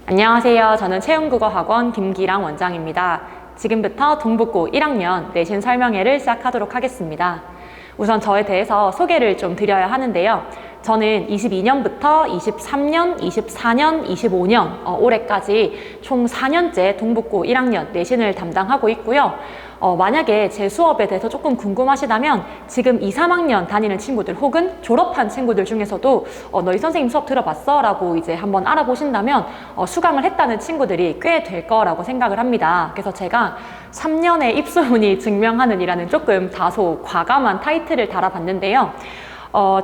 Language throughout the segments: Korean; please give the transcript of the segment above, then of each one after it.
안녕하세요. 저는 채용국어학원 김기랑 원장입니다. 지금부터 동북고 1학년 내신 설명회를 시작하도록 하겠습니다. 우선 저에 대해서 소개를 좀 드려야 하는데요. 저는 22년부터 23년, 24년, 25년 올해까지 총 4년째 동북고 1학년 내신을 담당하고 있고요. 만약에 제 수업에 대해서 조금 궁금하시다면 지금 2, 3학년 다니는 친구들 혹은 졸업한 친구들 중에서도 너희 선생님 수업 들어봤어? 라고 이제 한번 알아보신다면 수강을 했다는 친구들이 꽤 될 거라고 생각을 합니다. 그래서 제가 3년의 입소문이 증명하는 이라는 조금 다소 과감한 타이틀을 달아봤는데요.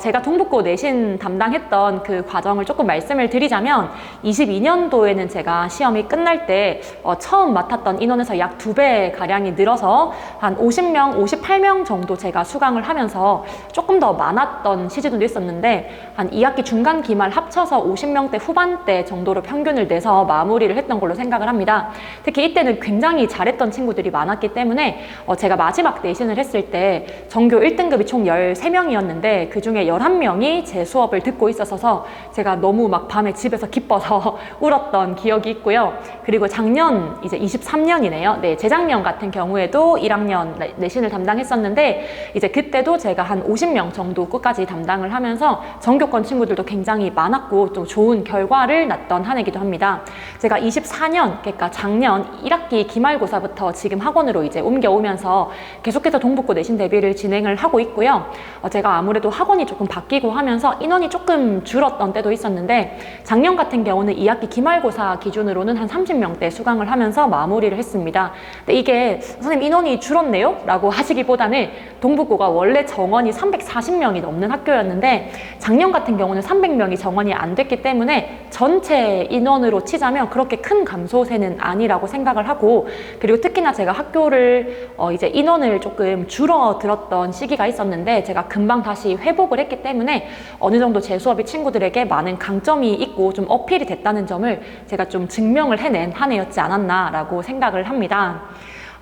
제가 동북고 내신 담당했던 그 과정을 조금 말씀을 드리자면 22년도에는 제가 시험이 끝날 때 처음 맡았던 인원에서 약 2배 가량이 늘어서 한 50명, 58명 정도 제가 수강을 하면서 조금 더 많았던 시즌도 있었는데 한 2학기 중간 기말 합쳐서 50명대 후반대 정도로 평균을 내서 마무리를 했던 걸로 생각을 합니다. 특히 이때는 굉장히 잘했던 친구들이 많았기 때문에 제가 마지막 내신을 했을 때 전교 1등급이 총 13명이었는데 그 중에 11명이 제 수업을 듣고 있어서 제가 너무 막 밤에 집에서 기뻐서 울었던 기억이 있고요. 그리고 작년 이제 23년이네요. 네, 재작년 같은 경우에도 1학년 내신을 담당했었는데 이제 그때도 제가 한 50명 정도 끝까지 담당을 하면서 전교권 친구들도 굉장히 많았고 좀 좋은 결과를 났던 한 해기도 합니다. 제가 24년, 그러니까 작년 1학기 기말고사부터 지금 학원으로 이제 옮겨오면서 계속해서 동북고 내신 대비를 진행을 하고 있고요. 제가 아무래도 학원이 조금 바뀌고 하면서 인원이 조금 줄었던 때도 있었는데 작년 같은 경우는 2학기 기말고사 기준으로는 한 30명대 수강을 하면서 마무리를 했습니다. 근데 이게 선생님 인원이 줄었네요? 라고 하시기보다는 동북고가 원래 정원이 340명이 넘는 학교였는데 작년 같은 경우는 300명이 정원이 안 됐기 때문에 전체 인원으로 치자면 그렇게 큰 감소세는 아니라고 생각을 하고 그리고 특히나 제가 학교를 이제 인원을 조금 줄어들었던 시기가 있었는데 제가 금방 다시 회복을 했기 때문에 어느 정도 제 수업이 친구들에게 많은 강점이 있고 좀 어필이 됐다는 점을 제가 좀 증명을 해낸 한 해였지 않았나라고 생각을 합니다.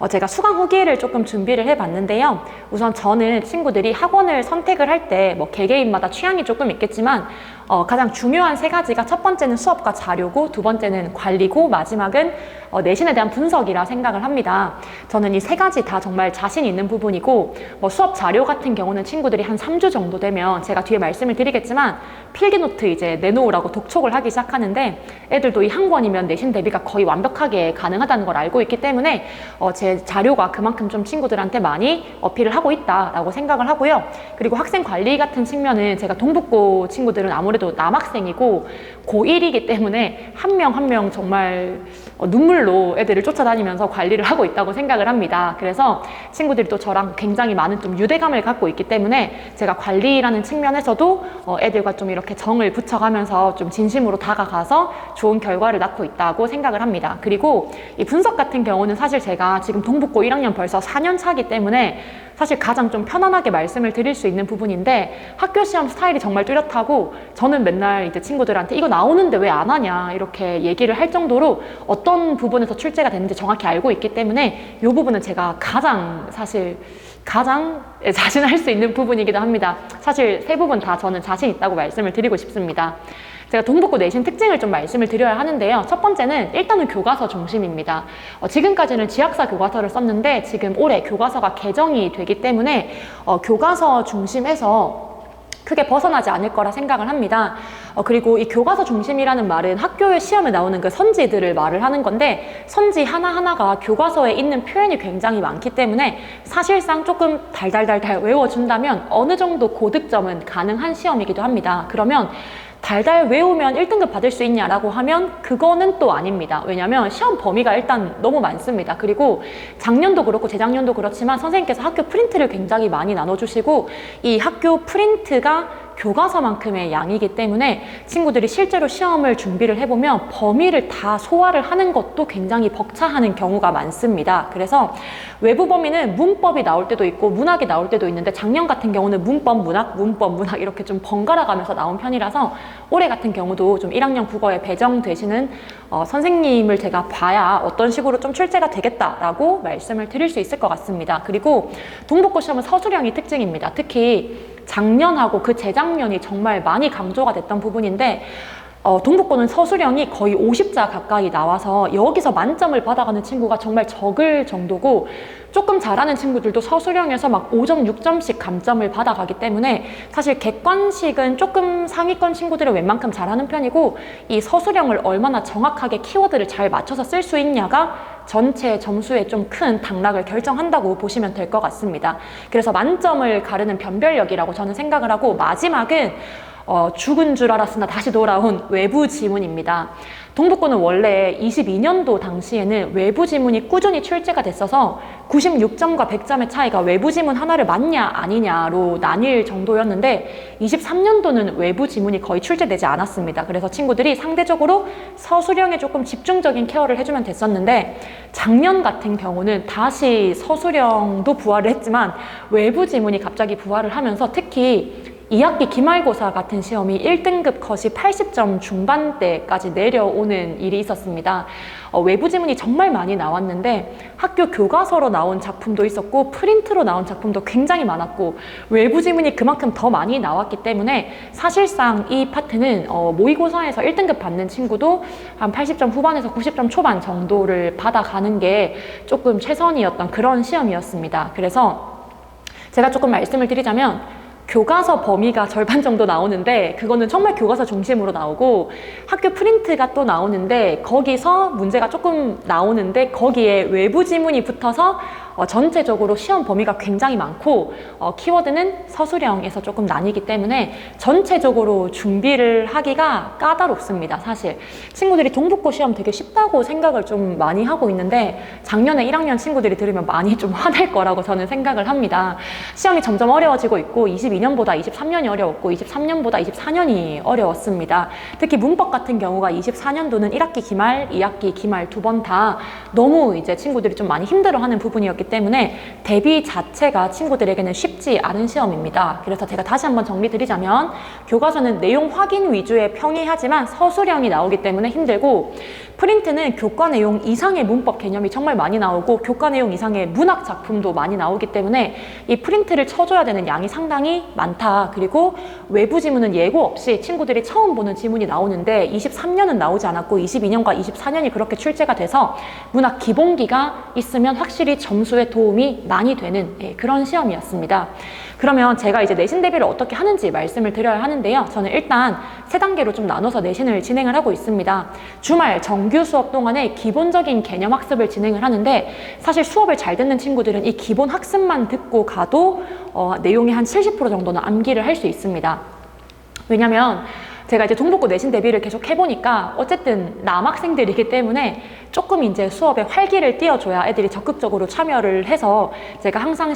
제가 수강 후기를 조금 준비를 해봤는데요. 우선 저는 친구들이 학원을 선택을 할 때 뭐 개개인마다 취향이 조금 있겠지만 가장 중요한 3가지가 첫 번째는 수업과 자료고 두 번째는 관리고 마지막은 내신에 대한 분석이라 생각을 합니다. 저는 이 3가지 다 정말 자신 있는 부분이고 수업 자료 같은 경우는 친구들이 한 3주 정도 되면 제가 뒤에 말씀을 드리겠지만 필기노트 이제 내놓으라고 독촉을 하기 시작하는데 애들도 이 한 권이면 내신 대비가 거의 완벽하게 가능하다는 걸 알고 있기 때문에 제 자료가 그만큼 좀 친구들한테 많이 어필을 하고 있다라고 생각을 하고요. 그리고 학생 관리 같은 측면은 제가 동북고 친구들은 아무래도 남학생이고 고1이기 때문에 한 명 한 명 정말 눈물로 애들을 쫓아다니면서 관리를 하고 있다고 생각을 합니다. 그래서 친구들이 또 저랑 굉장히 많은 좀 유대감을 갖고 있기 때문에 제가 관리라는 측면에서도 애들과 좀 이렇게 정을 붙여가면서 좀 진심으로 다가가서 좋은 결과를 낳고 있다고 생각을 합니다. 그리고 이 분석 같은 경우는 사실 제가 지금 동북고 1학년 벌써 4년 차기 때문에 사실 가장 좀 편안하게 말씀을 드릴 수 있는 부분인데 학교 시험 스타일이 정말 뚜렷하고 저는 맨날 이제 친구들한테 이거 나오는데 왜 안 하냐 이렇게 얘기를 할 정도로 어떤 부분에서 출제가 되는지 정확히 알고 있기 때문에 이 부분은 제가 가장 자신할 수 있는 부분이기도 합니다. 사실 3부분 다 저는 자신 있다고 말씀을 드리고 싶습니다. 제가 동북고 내신 특징을 좀 말씀을 드려야 하는데요. 첫 번째는 일단은 교과서 중심입니다. 지금까지는 지학사 교과서를 썼는데 지금 올해 교과서가 개정이 되기 때문에 교과서 중심에서 크게 벗어나지 않을 거라 생각을 합니다. 그리고 이 교과서 중심이라는 말은 학교의 시험에 나오는 그 선지들을 말을 하는 건데 선지 하나하나가 교과서에 있는 표현이 굉장히 많기 때문에 사실상 조금 달달달달 외워준다면 어느 정도 고득점은 가능한 시험이기도 합니다. 그러면 달달 외우면 1등급 받을 수 있냐라고 하면 그거는 또 아닙니다. 왜냐하면 시험 범위가 일단 너무 많습니다. 그리고 작년도 그렇고 재작년도 그렇지만 선생님께서 학교 프린트를 굉장히 많이 나눠주시고 이 학교 프린트가 교과서만큼의 양이기 때문에 친구들이 실제로 시험을 준비를 해보면 범위를 다 소화를 하는 것도 굉장히 벅차하는 경우가 많습니다. 그래서 외부 범위는 문법이 나올 때도 있고 문학이 나올 때도 있는데 작년 같은 경우는 문법, 문학 이렇게 좀 번갈아 가면서 나온 편이라서 올해 같은 경우도 좀 1학년 국어에 배정되시는 선생님을 제가 봐야 어떤 식으로 좀 출제가 되겠다라고 말씀을 드릴 수 있을 것 같습니다. 그리고 동북고 시험은 서술형이 특징입니다. 특히 작년하고 그 재작년이 정말 많이 강조가 됐던 부분인데 동북고는 서술형이 거의 50자 가까이 나와서 여기서 만점을 받아가는 친구가 정말 적을 정도고, 조금 잘하는 친구들도 서술형에서 막 5점, 6점씩 감점을 받아가기 때문에 사실 객관식은 조금 상위권 친구들은 웬만큼 잘하는 편이고, 이 서술형을 얼마나 정확하게 키워드를 잘 맞춰서 쓸 수 있냐가 전체 점수에 좀 큰 당락을 결정한다고 보시면 될 것 같습니다. 그래서 만점을 가르는 변별력이라고 저는 생각을 하고, 마지막은 죽은 줄 알았으나 다시 돌아온 외부 지문입니다. 동북고는 원래 22년도 당시에는 외부 지문이 꾸준히 출제가 됐어서 96점과 100점의 차이가 외부 지문 하나를 맞냐 아니냐로 나뉠 정도였는데, 23년도는 외부 지문이 거의 출제되지 않았습니다. 그래서 친구들이 상대적으로 서술형에 조금 집중적인 케어를 해주면 됐었는데, 작년 같은 경우는 다시 서술형도 부활을 했지만 외부 지문이 갑자기 부활을 하면서, 특히 2학기 기말고사 같은 시험이 1등급 컷이 80점 중반대까지 내려오는 일이 있었습니다. 외부 지문이 정말 많이 나왔는데 학교 교과서로 나온 작품도 있었고 프린트로 나온 작품도 굉장히 많았고, 외부 지문이 그만큼 더 많이 나왔기 때문에 사실상 이 파트는 모의고사에서 1등급 받는 친구도 한 80점 후반에서 90점 초반 정도를 받아가는 게 조금 최선이었던 그런 시험이었습니다. 그래서 제가 조금 말씀을 드리자면, 교과서 범위가 절반 정도 나오는데 그거는 정말 교과서 중심으로 나오고, 학교 프린트가 또 나오는데 거기서 문제가 조금 나오는데 거기에 외부 지문이 붙어서 전체적으로 시험 범위가 굉장히 많고, 키워드는 서술형에서 조금 나뉘기 때문에 전체적으로 준비를 하기가 까다롭습니다. 사실 친구들이 동북고 시험 되게 쉽다고 생각을 좀 많이 하고 있는데, 작년에 1학년 친구들이 들으면 많이 좀 화낼 거라고 저는 생각을 합니다. 시험이 점점 어려워지고 있고 22년보다 23년이 어려웠고 23년보다 24년이 어려웠습니다. 특히 문법 같은 경우가 24년도는 1학기 기말, 2학기 기말 두 번 다 너무 이제 친구들이 좀 많이 힘들어하는 부분이었기 때문에 대비 자체가 친구들에게는 쉽지 않은 시험입니다. 그래서 제가 다시 한번 정리드리자면, 교과서는 내용 확인 위주의 평이하지만 서술형이 나오기 때문에 힘들고, 프린트는 교과 내용 이상의 문법 개념이 정말 많이 나오고 교과 내용 이상의 문학 작품도 많이 나오기 때문에 이 프린트를 쳐줘야 되는 양이 상당히 많다. 그리고 외부 지문은 예고 없이 친구들이 처음 보는 지문이 나오는데 23년은 나오지 않았고 22년과 24년이 그렇게 출제가 돼서 문학 기본기가 있으면 확실히 점수에 도움이 많이 되는 그런 시험이었습니다. 그러면 제가 이제 내신 대비를 어떻게 하는지 말씀을 드려야 하는데요. 저는 일단 세 단계로 좀 나눠서 내신을 진행을 하고 있습니다. 주말 정규 수업 동안에 기본적인 개념 학습을 진행을 하는데, 사실 수업을 잘 듣는 친구들은 이 기본 학습만 듣고 가도 내용의 한 70% 정도는 암기를 할 수 있습니다. 왜냐면 제가 이제 동북고 내신 대비를 계속 해보니까 어쨌든 남학생들이기 때문에 조금 이제 수업에 활기를 띄워줘야 애들이 적극적으로 참여를 해서, 제가 항상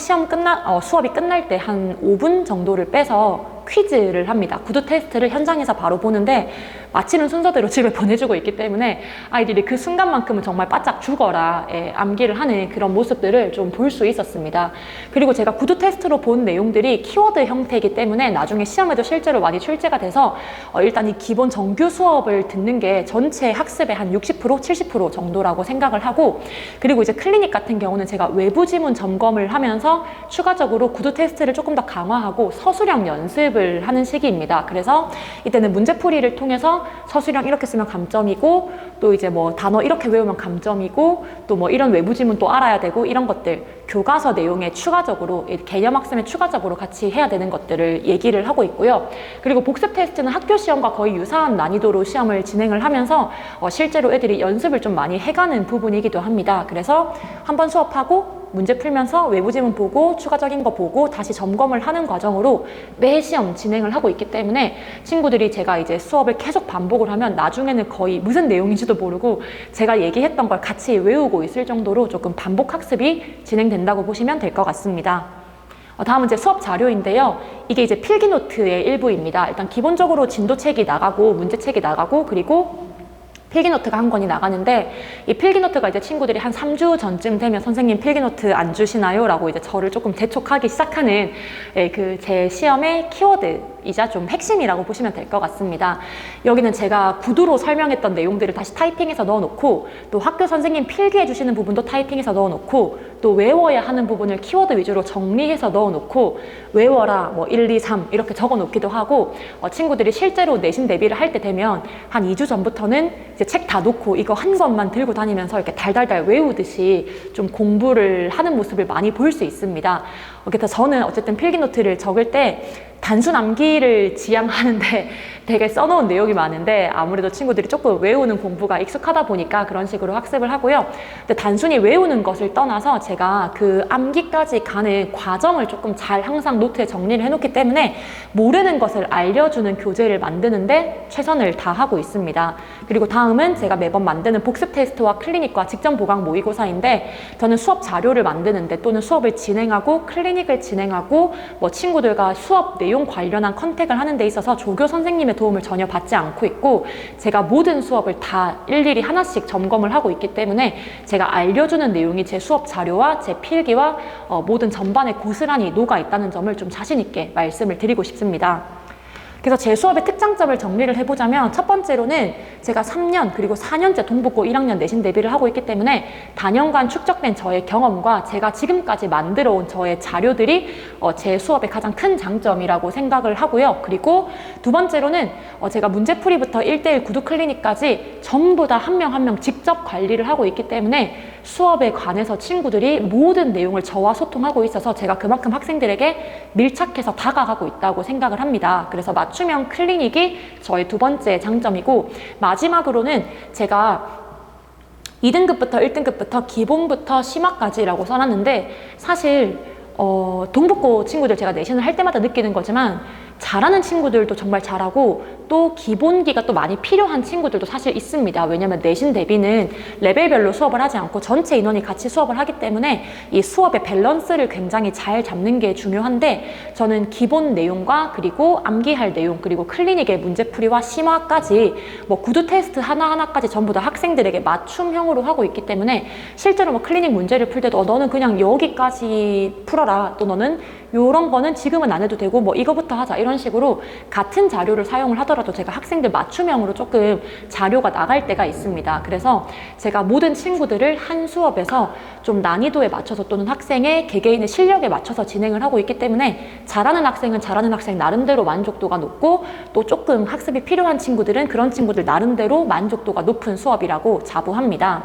수업이 끝날 때 한 5분 정도를 빼서 퀴즈를 합니다. 구두 테스트를 현장에서 바로 보는데 마치는 순서대로 집에 보내주고 있기 때문에 아이들이 그 순간만큼은 정말 바짝 죽어라 암기를 하는 그런 모습들을 좀 볼 수 있었습니다. 그리고 제가 구두 테스트로 본 내용들이 키워드 형태이기 때문에 나중에 시험에도 실제로 많이 출제가 돼서 일단 이 기본 정규 수업을 듣는 게 전체 학습의 한 60%, 70% 정도라고 생각을 하고, 그리고 이제 클리닉 같은 경우는 제가 외부 지문 점검을 하면서 추가적으로 구두 테스트를 조금 더 강화하고 서술형 연습을 하는 시기입니다. 그래서 이때는 문제풀이를 통해서 서술형 이렇게 쓰면 감점이고, 또 이제 뭐 단어 이렇게 외우면 감점이고, 또 뭐 이런 외부 지문 또 알아야 되고, 이런 것들 교과서 내용에 추가적으로 개념 학습에 추가적으로 같이 해야 되는 것들을 얘기를 하고 있고요. 그리고 복습 테스트는 학교 시험과 거의 유사한 난이도로 시험을 진행을 하면서 실제로 애들이 연습을 좀 많이 해가는 부분이기도 합니다. 그래서 한번 수업하고 문제 풀면서 외부 지문 보고 추가적인 거 보고 다시 점검을 하는 과정으로 매 시험 진행을 하고 있기 때문에 친구들이 제가 이제 수업을 계속 반복을 하면 나중에는 거의 무슨 내용인지도 모르고 제가 얘기했던 걸 같이 외우고 있을 정도로 조금 반복 학습이 진행된다고 보시면 될 것 같습니다. 다음은 이제 수업 자료인데요. 이게 이제 필기노트의 일부입니다. 일단 기본적으로 진도책이 나가고 문제책이 나가고 그리고 필기노트가 한 권이 나가는데, 이 필기노트가 이제 친구들이 한 3주 전쯤 되면 선생님 필기노트 안 주시나요? 라고 이제 저를 조금 재촉하기 시작하는 그 제 시험의 키워드 이자 좀 핵심이라고 보시면 될 것 같습니다. 여기는 제가 구두로 설명했던 내용들을 다시 타이핑해서 넣어놓고, 또 학교 선생님 필기해 주시는 부분도 타이핑해서 넣어놓고, 또 외워야 하는 부분을 키워드 위주로 정리해서 넣어놓고, 외워라 뭐 1, 2, 3 이렇게 적어놓기도 하고, 친구들이 실제로 내신 대비를 할 때 되면 한 2주 전부터는 이제 책 다 놓고 이거 한 권만 들고 다니면서 이렇게 달달달 외우듯이 좀 공부를 하는 모습을 많이 볼 수 있습니다. 그래서 저는 어쨌든 필기노트를 적을 때 단순 암기를 지향하는데 되게 써놓은 내용이 많은데, 아무래도 친구들이 조금 외우는 공부가 익숙하다 보니까 그런 식으로 학습을 하고요. 근데 단순히 외우는 것을 떠나서 제가 그 암기까지 가는 과정을 조금 잘 항상 노트에 정리를 해놓기 때문에 모르는 것을 알려주는 교재를 만드는데 최선을 다하고 있습니다. 그리고 다음은 제가 매번 만드는 복습 테스트와 클리닉과 직전 보강 모의고사인데, 저는 수업 자료를 만드는데 또는 수업을 진행하고 클리닉을 진행하고 뭐 친구들과 수업 내용 관련한 컨택을 하는 데 있어서 조교 선생님의 도움을 전혀 받지 않고 있고, 제가 모든 수업을 다 일일이 하나씩 점검을 하고 있기 때문에 제가 알려주는 내용이 제 수업 자료와 제 필기와 모든 전반에 고스란히 녹아 있다는 점을 좀 자신 있게 말씀을 드리고 싶습니다. 그래서 제 수업의 특장점을 정리를 해보자면, 첫 번째로는 제가 3년 그리고 4년째 동북고 1학년 내신 대비를 하고 있기 때문에 단연간 축적된 저의 경험과 제가 지금까지 만들어 온 저의 자료들이 제 수업의 가장 큰 장점이라고 생각을 하고요. 그리고 두 번째로는 제가 문제풀이부터 1:1 구두 클리닉까지 전부 다 한 명 한 명 직접 관리를 하고 있기 때문에 수업에 관해서 친구들이 모든 내용을 저와 소통하고 있어서 제가 그만큼 학생들에게 밀착해서 다가가고 있다고 생각을 합니다. 그래서 맞춤형 클리닉이 저의 두 번째 장점이고, 마지막으로는 제가 2등급부터 1등급부터 기본부터 심화까지라고 써놨는데, 사실 동북고 친구들 제가 내신을 할 때마다 느끼는 거지만 잘하는 친구들도 정말 잘하고 또 기본기가 또 많이 필요한 친구들도 사실 있습니다. 왜냐하면 내신 대비는 레벨별로 수업을 하지 않고 전체 인원이 같이 수업을 하기 때문에 이 수업의 밸런스를 굉장히 잘 잡는 게 중요한데, 저는 기본 내용과 그리고 암기할 내용 그리고 클리닉의 문제풀이와 심화까지 뭐 구두 테스트 하나하나까지 전부 다 학생들에게 맞춤형으로 하고 있기 때문에 실제로 뭐 클리닉 문제를 풀 때도 너는 그냥 여기까지 풀어라, 또 너는 요런 거는 지금은 안 해도 되고 뭐 이거부터 하자, 이런 식으로 같은 자료를 사용을 하더라도 제가 학생들 맞춤형으로 조금 자료가 나갈 때가 있습니다. 그래서 제가 모든 친구들을 한 수업에서 좀 난이도에 맞춰서 또는 학생의 개개인의 실력에 맞춰서 진행을 하고 있기 때문에 잘하는 학생은 잘하는 학생 나름대로 만족도가 높고, 또 조금 학습이 필요한 친구들은 그런 친구들 나름대로 만족도가 높은 수업이라고 자부합니다.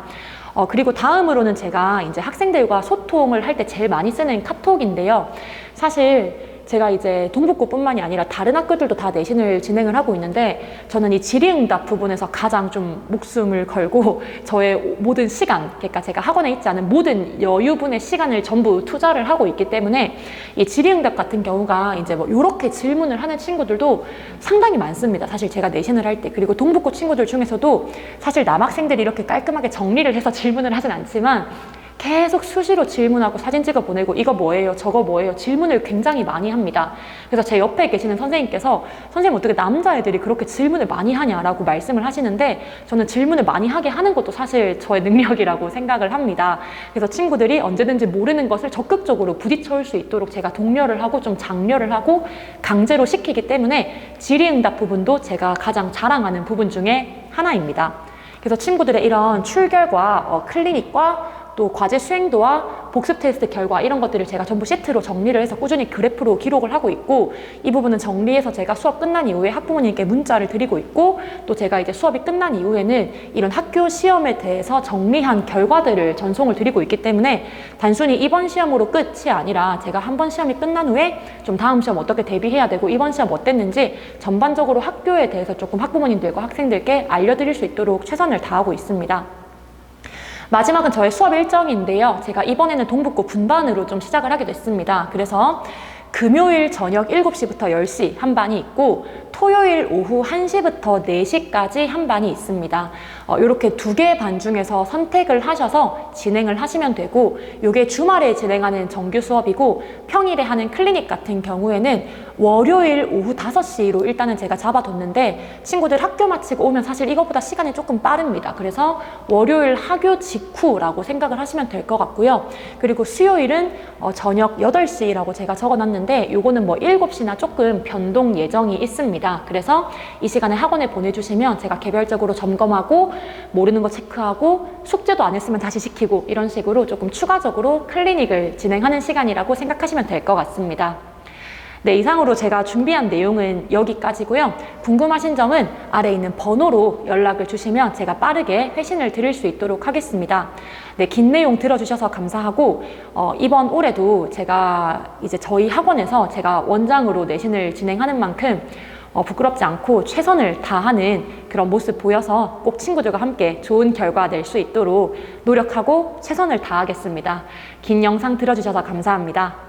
그리고 다음으로는 제가 이제 학생들과 소통을 할 때 제일 많이 쓰는 카톡인데요. 사실 제가 이제 동북고뿐만이 아니라 다른 학교들도 다 내신을 진행을 하고 있는데, 저는 이 질의응답 부분에서 가장 좀 목숨을 걸고 저의 모든 시간, 그러니까 제가 학원에 있지 않은 모든 여유분의 시간을 전부 투자를 하고 있기 때문에 이 질의응답 같은 경우가 이제 뭐 이렇게 질문을 하는 친구들도 상당히 많습니다. 사실 제가 내신을 할 때. 그리고 동북고 친구들 중에서도 사실 남학생들이 이렇게 깔끔하게 정리를 해서 질문을 하진 않지만 계속 수시로 질문하고 사진 찍어 보내고 이거 뭐예요? 저거 뭐예요? 질문을 굉장히 많이 합니다. 그래서 제 옆에 계시는 선생님께서 선생님 어떻게 남자애들이 그렇게 질문을 많이 하냐라고 말씀을 하시는데, 저는 질문을 많이 하게 하는 것도 사실 저의 능력이라고 생각을 합니다. 그래서 친구들이 언제든지 모르는 것을 적극적으로 부딪혀올 수 있도록 제가 독려를 하고 좀 장려를 하고 강제로 시키기 때문에 질의응답 부분도 제가 가장 자랑하는 부분 중에 하나입니다. 그래서 친구들의 이런 출결과 클리닉과 또 과제 수행도와 복습 테스트 결과 이런 것들을 제가 전부 시트로 정리를 해서 꾸준히 그래프로 기록을 하고 있고, 이 부분은 정리해서 제가 수업 끝난 이후에 학부모님께 문자를 드리고 있고, 또 제가 이제 수업이 끝난 이후에는 이런 학교 시험에 대해서 정리한 결과들을 전송을 드리고 있기 때문에 단순히 이번 시험으로 끝이 아니라 제가 한 번 시험이 끝난 후에 좀 다음 시험 어떻게 대비해야 되고 이번 시험 어땠는지 전반적으로 학교에 대해서 조금 학부모님들과 학생들께 알려드릴 수 있도록 최선을 다하고 있습니다. 마지막은 저의 수업 일정인데요. 제가 이번에는 동북고 분반으로 좀 시작을 하게 됐습니다. 그래서 금요일 저녁 7시부터 10시 한 반이 있고, 토요일 오후 1시부터 4시까지 한 반이 있습니다. 이렇게 2개 반 중에서 선택을 하셔서 진행을 하시면 되고, 이게 주말에 진행하는 정규 수업이고, 평일에 하는 클리닉 같은 경우에는 월요일 오후 5시로 일단은 제가 잡아뒀는데, 친구들 학교 마치고 오면 사실 이것보다 시간이 조금 빠릅니다. 그래서 월요일 학교 직후라고 생각을 하시면 될 것 같고요. 그리고 수요일은 저녁 8시라고 제가 적어놨는데, 요거는 뭐 7시나 조금 변동 예정이 있습니다. 그래서 이 시간에 학원에 보내주시면 제가 개별적으로 점검하고 모르는 거 체크하고 숙제도 안 했으면 다시 시키고, 이런 식으로 조금 추가적으로 클리닉을 진행하는 시간이라고 생각하시면 될 것 같습니다. 네, 이상으로 제가 준비한 내용은 여기까지고요. 궁금하신 점은 아래에 있는 번호로 연락을 주시면 제가 빠르게 회신을 드릴 수 있도록 하겠습니다. 네, 긴 내용 들어주셔서 감사하고, 이번 올해도 제가 이제 저희 학원에서 제가 원장으로 내신을 진행하는 만큼 부끄럽지 않고 최선을 다하는 그런 모습 보여서 꼭 친구들과 함께 좋은 결과 낼 수 있도록 노력하고 최선을 다하겠습니다. 긴 영상 들어주셔서 감사합니다.